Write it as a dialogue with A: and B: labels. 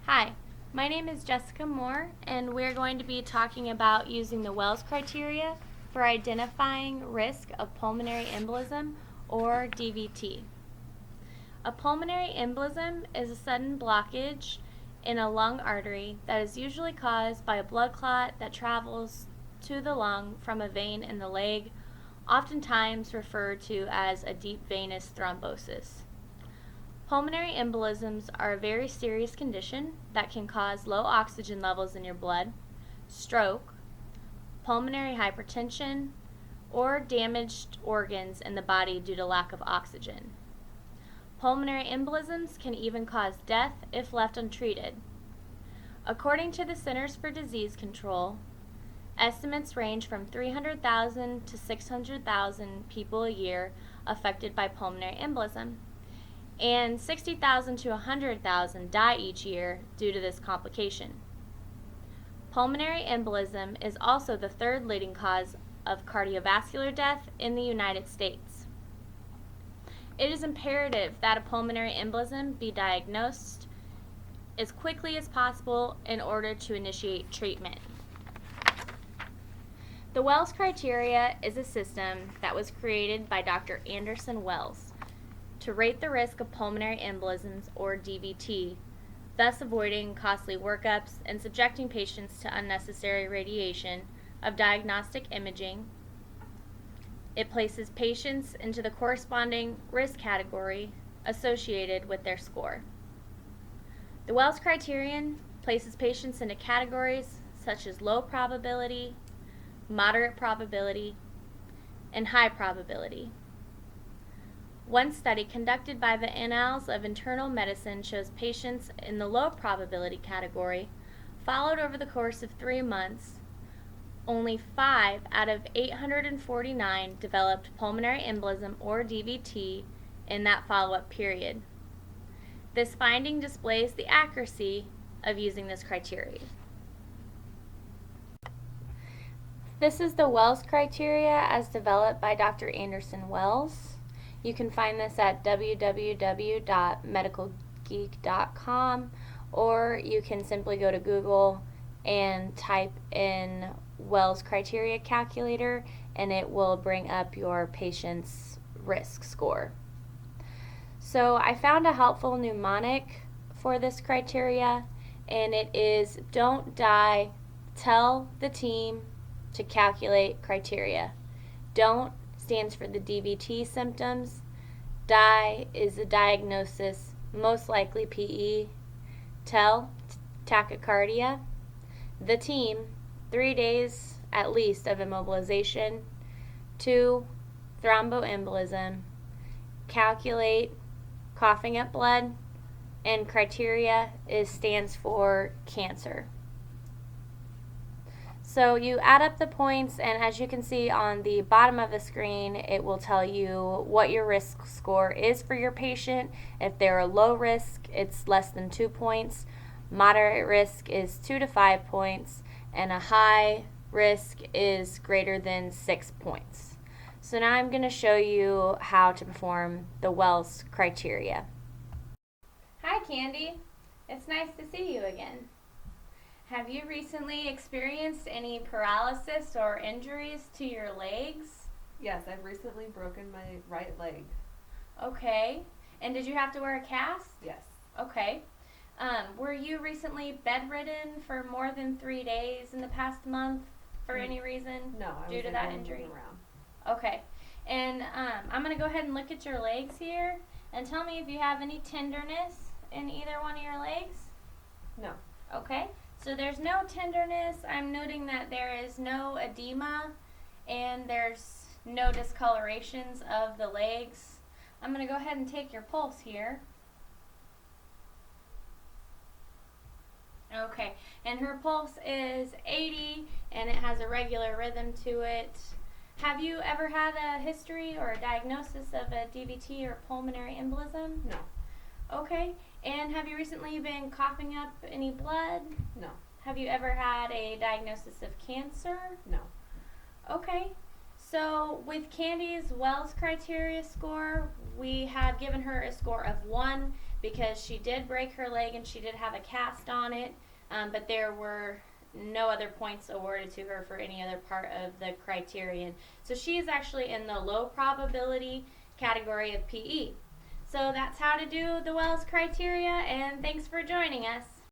A: Hi, my name is Jessica Moore, and we're going to be talking about using the Wells criteria for identifying risk of pulmonary embolism, or DVT. A pulmonary embolism is a sudden blockage in a lung artery that is usually caused by a blood clot that travels to the lung from a vein in the leg, oftentimes referred to as a deep venous thrombosis. Pulmonary embolisms are a very serious condition that can cause low oxygen levels in your blood, stroke, pulmonary hypertension, or damaged organs in the body due to lack of oxygen. Pulmonary embolisms can even cause death if left untreated. According to the Centers for Disease Control, estimates range from 300,000 to 600,000 people a year affected by pulmonary embolism, and 60,000 to 100,000 die each year due to this complication. Pulmonary embolism is also the third leading cause of cardiovascular death in the United States. It is imperative that a pulmonary embolism be diagnosed as quickly as possible in order to initiate treatment. The Wells criteria is a system that was created by Dr. Anderson Wells to rate the risk of pulmonary embolisms, or DVT, thus avoiding costly workups and subjecting patients to unnecessary radiation of diagnostic imaging. It places patients into the corresponding risk category associated with their score. The Wells criterion places patients into categories such as low probability, moderate probability, and high probability. One study conducted by the Annals of Internal Medicine shows patients in the low probability category, followed over the course of 3 months, only 5 out of 849 developed pulmonary embolism, or DVT, in that follow-up period. This finding displays the accuracy of using this criteria. This is the Wells criteria as developed by Dr. Anderson Wells. You can find this at www.medicalgeek.com, or you can simply go to Google and type in Wells criteria calculator, and it will bring up your patient's risk score. So I found a helpful mnemonic for this criteria, and it is "Don't die, tell the team to calculate criteria." Don't stands for the DVT symptoms. Die is the diagnosis, most likely PE. Tell, tachycardia. The team, 3 days at least of immobilization. 2, thromboembolism. Calculate, coughing up blood. And criteria stands for cancer. So you add up the points, and as you can see on the bottom of the screen, it will tell you what your risk score is for your patient. If they're a low risk, it's less than 2 points. Moderate risk is 2 to 5 points, and a high risk is greater than 6 points. So now I'm going to show you how to perform the Wells criteria. Hi, Candy. It's nice to see you again. Have you recently experienced any paralysis or injuries to your legs?
B: Yes, I've recently broken my right leg.
A: Okay. And did you have to wear a cast?
B: Yes.
A: Okay. Were you recently bedridden for more than 3 days in the past month for any reason?
B: No, I
A: due
B: was
A: to that injury?
B: around.
A: Okay. And I'm going to go ahead and look at your legs here and tell me if you have any tenderness in either one of your legs.
B: No.
A: Okay. So there's no tenderness. I'm noting that there is no edema and there's no discolorations of the legs. I'm going to go ahead and take your pulse here. Okay, and her pulse is 80 and it has a regular rhythm to it. Have you ever had a history or a diagnosis of a DVT or pulmonary embolism?
B: No.
A: Okay, and have you recently been coughing up any blood?
B: No.
A: Have you ever had a diagnosis of cancer?
B: No.
A: Okay, so with Candy's Wells criteria score, we have given her a score of 1 because she did break her leg and she did have a cast on it, but there were no other points awarded to her for any other part of the criterion. So she is actually in the low probability category of PE. So that's how to do the Wells criteria, and thanks for joining us.